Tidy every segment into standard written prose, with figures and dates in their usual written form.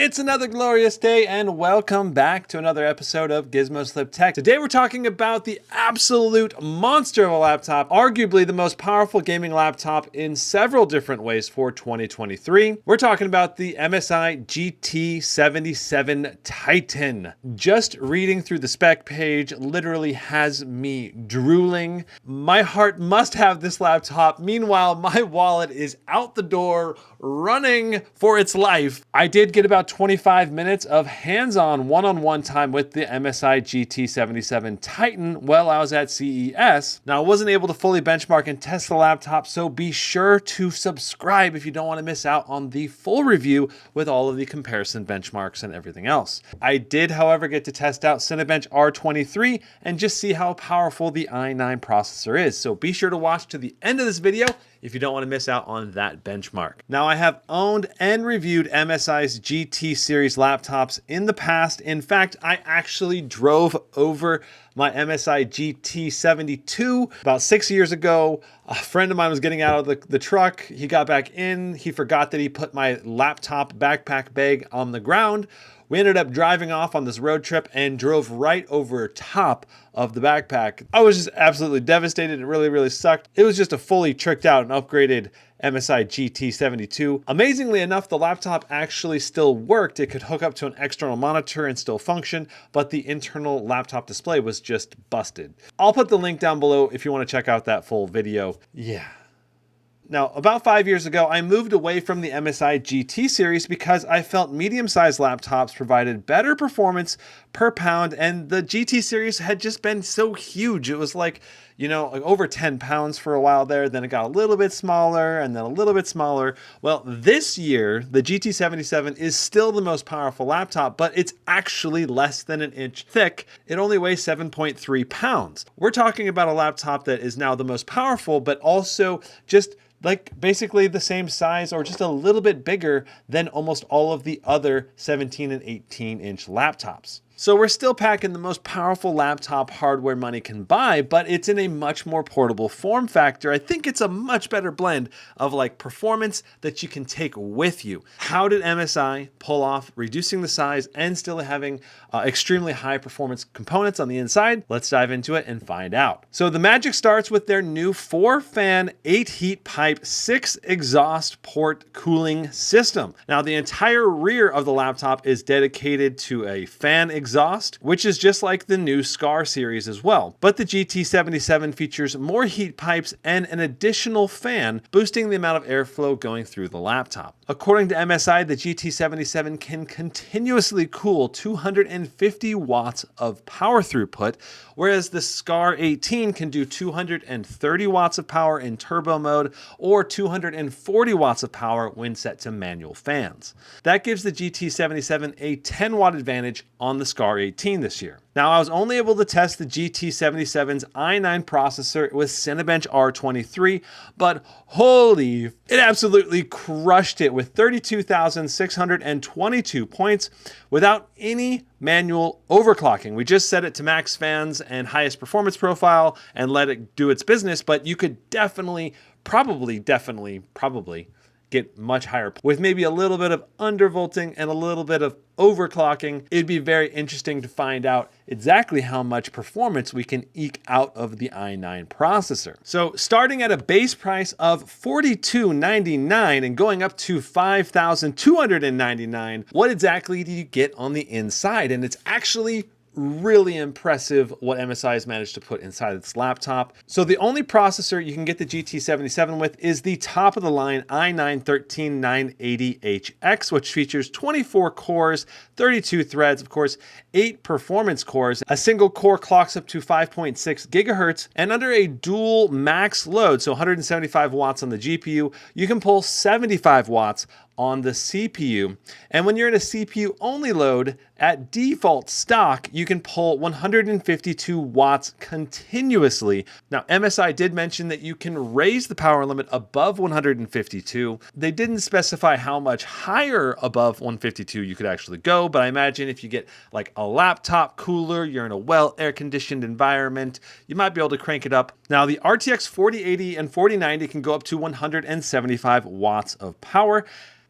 It's another glorious day and welcome back to another episode of Gizmo Slip Tech. Today we're talking about the absolute monster of a laptop, arguably the most powerful gaming laptop in several different ways for 2023. We're talking about the MSI GT77 Titan. Just reading through the spec page literally has me drooling. My heart must have this laptop. Meanwhile, my wallet is out the door running for its life. I did get about 25 minutes of hands-on one-on-one time with the MSI GT77 Titan while I was at CES. Now, I wasn't able to fully benchmark and test the laptop, so be sure to subscribe if you don't want to miss out on the full review with all of the comparison benchmarks and everything else. I did, however, get to test out Cinebench R23 and just see how powerful the i9 processor is. So be sure to watch to the end of this video if you don't want to miss out on that benchmark. Now, I have owned and reviewed MSI's GT series laptops in the past. In fact, I actually drove over my MSI GT72 about 6 years ago. A friend of mine was getting out of the truck. He got back in. He forgot that he put my laptop backpack bag on the ground. We ended up driving off on this road trip and drove right over top of the backpack. I was just absolutely devastated. It really sucked. It was just a fully tricked out and upgraded MSI GT72. Amazingly enough, the laptop actually still worked. It could hook up to an external monitor and still function, but the internal laptop display was just busted. I'll put the link down below if you want to check out that full video. Yeah. Now, about 5 years ago, I moved away from the MSI GT series because I felt medium-sized laptops provided better performance per pound, and the GT series had just been so huge. It was like, you know, like over 10 pounds for a while there. Then it got a little bit smaller and then a little bit smaller. Well, this year, the GT77 is still the most powerful laptop, but it's actually less than an inch thick. It only weighs 7.3 pounds. We're talking about a laptop that is now the most powerful, but also just like basically the same size or just a little bit bigger than almost all of the other 17 and 18-inch laptops. So we're still packing the most powerful laptop hardware money can buy, but it's in a much more portable form factor. I think it's a much better blend of like performance that you can take with you. How did MSI pull off reducing the size and still having extremely high performance components on the inside? Let's dive into it and find out. So the magic starts with their new 4-fan, 8-heat pipe, 6 exhaust port cooling system. Now the entire rear of the laptop is dedicated to a fan exhaust, which is just like the new Scar series as well. But the GT77 features more heat pipes and an additional fan, boosting the amount of airflow going through the laptop. According to MSI, the GT77 can continuously cool 250 watts of power throughput, whereas the Scar 18 can do 230 watts of power in turbo mode or 240 watts of power when set to manual fans. That gives the GT77 a 10 watt advantage on the Scar 18 this year. Now, I was only able to test the GT77's i9 processor with Cinebench R23, but holy, it absolutely crushed it with 32,622 points without any manual overclocking. We just set it to max fans and highest performance profile and let it do its business, but you could definitely, probably get much higher with maybe a little bit of undervolting and a little bit of overclocking. It'd be very interesting to find out exactly how much performance we can eke out of the i9 processor. So starting at a base price of $42.99 and going up to $5,299, what exactly do you get on the inside? And it's actually really impressive what MSI has managed to put inside its laptop. So the only processor you can get the GT77 with is the top of the line i9-13980HX, which features 24 cores, 32 threads, of course, 8 performance cores. A single core clocks up to 5.6 gigahertz, and under a dual max load, so 175 watts on the GPU, you can pull 75 watts on the CPU. And when you're in a CPU only load, at default stock, you can pull 152 watts continuously. Now, MSI did mention that you can raise the power limit above 152. They didn't specify how much higher above 152 you could actually go, but I imagine if you get like a laptop cooler, you're in a well air-conditioned environment, you might be able to crank it up. Now, the RTX 4080 and 4090 can go up to 175 watts of power.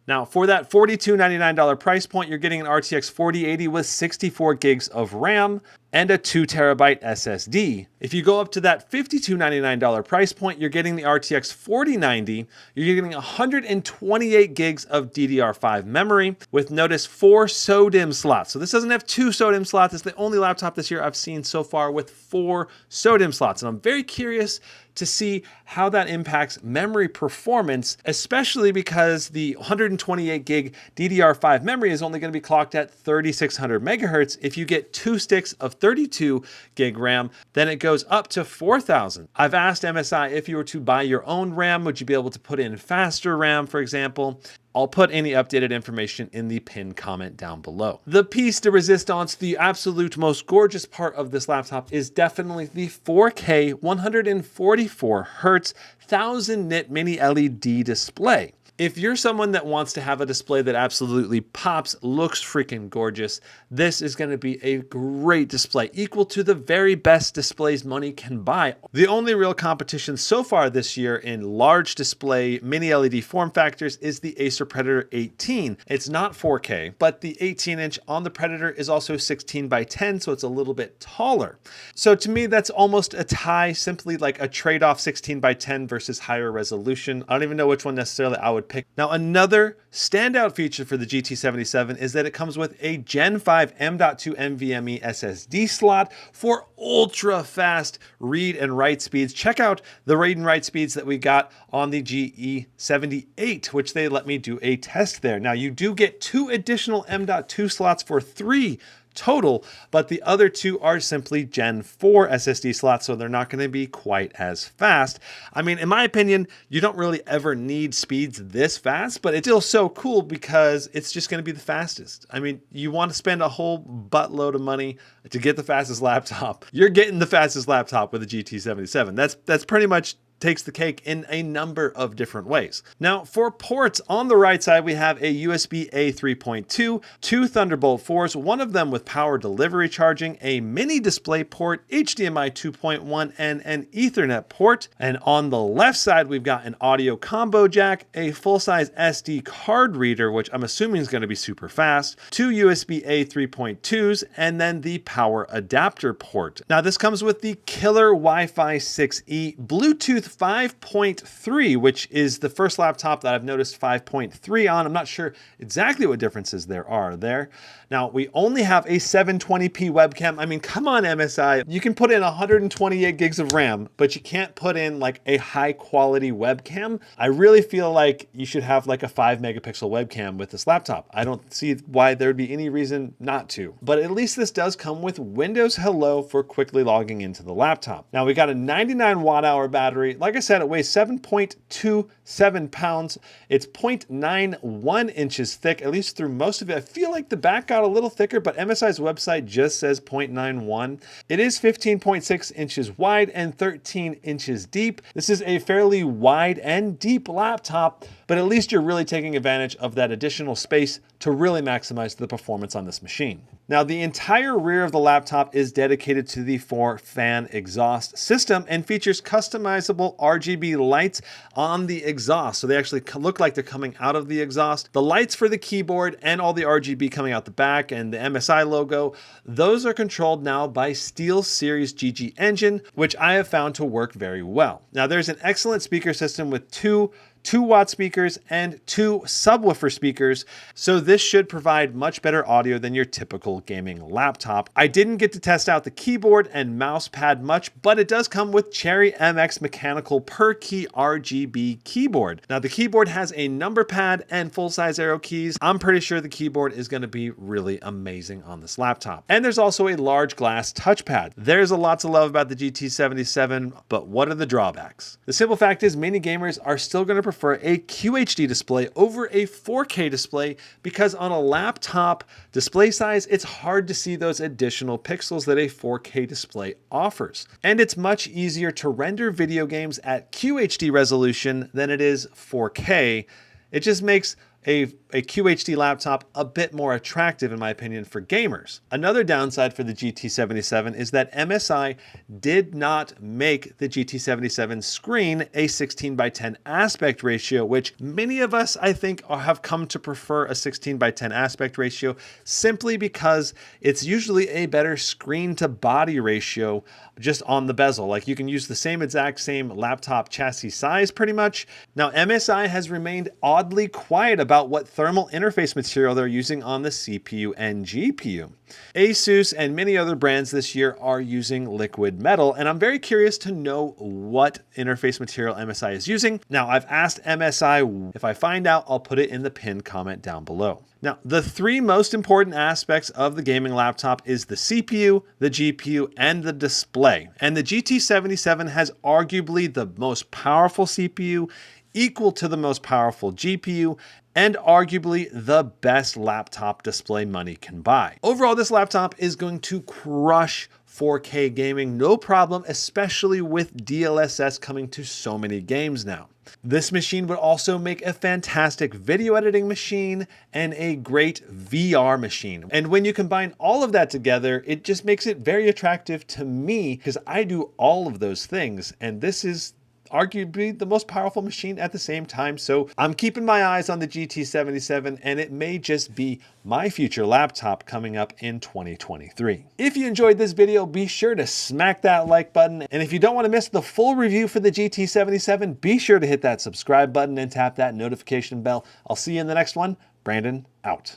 Now, for that $42.99 price point, you're getting an RTX 4080 with 64 gigs of RAM and a 2 terabyte SSD. If you go up to that $52.99 price point, you're getting the RTX 4090. You're getting 128 gigs of DDR5 memory with, notice, 4 SODIMM slots. So this doesn't have 2 SODIMM slots. It's the only laptop this year I've seen so far with 4 SODIMM slots. And I'm very curious to see how that impacts memory performance, especially because the 128 gig DDR5 memory is only going to be clocked at 3600 megahertz. If you get 2 sticks of 32 gig RAM, then it goes up to 4000. I've asked MSI, if you were to buy your own RAM, would you be able to put in faster RAM, for example? I'll put any updated information in the pinned comment down below. The piece de resistance, the absolute most gorgeous part of this laptop, is definitely the 4K 144 Hertz 1000 nit mini LED display. If you're someone that wants to have a display that absolutely pops, looks freaking gorgeous, this is going to be a great display, equal to the very best displays money can buy. The only real competition so far this year in large display mini LED form factors is the Acer Predator 18. It's not 4K, but the 18-inch on the Predator is also 16 by 10, so it's a little bit taller. So to me, that's almost a tie, simply like a trade-off 16 by 10 versus higher resolution. I don't even know which one necessarily I would pick. Now, another standout feature for the GT77 is that it comes with a Gen 5 M.2 NVMe SSD slot for ultra fast read and write speeds. Check out the read and write speeds that we got on the GE78, which they let me do a test there. Now, you do get 2 additional M.2 slots for 3 total, but the other 2 are simply Gen 4 SSD slots, so they're not going to be quite as fast. I mean, in my opinion, you don't really ever need speeds this fast, but it's still so cool because it's just going to be the fastest. I mean, you want to spend a whole buttload of money to get the fastest laptop. You're getting the fastest laptop with the GT77. That's pretty much takes the cake in a number of different ways. Now, for ports, on the right side, we have a USB-A 3.2, 2 Thunderbolt 4s, one of them with power delivery charging, a mini display port, HDMI 2.1, and an Ethernet port. And on the left side, we've got an audio combo jack, a full-size SD card reader, which I'm assuming is going to be super fast, 2 USB-A 3.2s, and then the power adapter port. Now, this comes with the killer Wi-Fi 6E, Bluetooth 5.3, which is the first laptop that I've noticed 5.3 on. I'm not sure exactly what differences there are there. Now, we only have a 720p webcam. I mean, come on, MSI. You can put in 128 gigs of RAM, but you can't put in like a high quality webcam. I really feel like you should have like a 5 megapixel webcam with this laptop. I don't see why there'd be any reason not to. But at least this does come with Windows Hello for quickly logging into the laptop. Now, we got a 99 watt hour battery. Like I said, it weighs 7.27 pounds. It's 0.91 inches thick, at least through most of it. I feel like the back got a little thicker, but MSI's website just says 0.91. It is 15.6 inches wide and 13 inches deep. This is a fairly wide and deep laptop, but at least you're really taking advantage of that additional space to really maximize the performance on this machine. Now, the entire rear of the laptop is dedicated to the 4-fan exhaust system and features customizable RGB lights on the exhaust. So they actually look like they're coming out of the exhaust. The lights for the keyboard and all the RGB coming out the back and the MSI logo, those are controlled now by SteelSeries GG engine, which I have found to work very well. Now, there's an excellent speaker system with 2 2-watt speakers and 2 subwoofer speakers, so this should provide much better audio than your typical gaming laptop. I didn't get to test out the keyboard and mouse pad much, but it does come with Cherry MX mechanical per key RGB keyboard. Now, the keyboard has a number pad and full-size arrow keys. I'm pretty sure the keyboard is going to be really amazing on this laptop. And there's also a large glass touchpad. There's a lot to love about the GT77, but what are the drawbacks? The simple fact is many gamers are still going to prefer a QHD display over a 4K display because on a laptop display size, it's hard to see those additional pixels that a 4K display offers. And it's much easier to render video games at QHD resolution than it is 4K. It just makes a QHD laptop a bit more attractive, in my opinion, for gamers. Another downside for the GT77 is that MSI did not make the GT77 screen a 16:10 aspect ratio, which many of us, I think, have come to prefer a 16:10 aspect ratio simply because it's usually a better screen to body ratio just on the bezel. Like, you can use the exact same laptop chassis size pretty much. Now, MSI has remained oddly quiet about what thermal interface material they're using on the CPU and GPU. Asus and many other brands this year are using liquid metal, and I'm very curious to know what interface material MSI is using. Now, I've asked MSI. If I find out, I'll put it in the pinned comment down below. Now, the three most important aspects of the gaming laptop is the CPU, the GPU, and the display. And the GT77 has arguably the most powerful CPU, equal to the most powerful GPU, and arguably the best laptop display money can buy. Overall, this laptop is going to crush 4K gaming, no problem, especially with DLSS coming to so many games now. This machine would also make a fantastic video editing machine and a great VR machine. And when you combine all of that together, it just makes it very attractive to me because I do all of those things. And this is arguably the most powerful machine at the same time. So I'm keeping my eyes on the GT77, and it may just be my future laptop coming up in 2023. If you enjoyed this video, be sure to smack that like button. And if you don't want to miss the full review for the GT77, be sure to hit that subscribe button and tap that notification bell. I'll see you in the next one. Brandon out.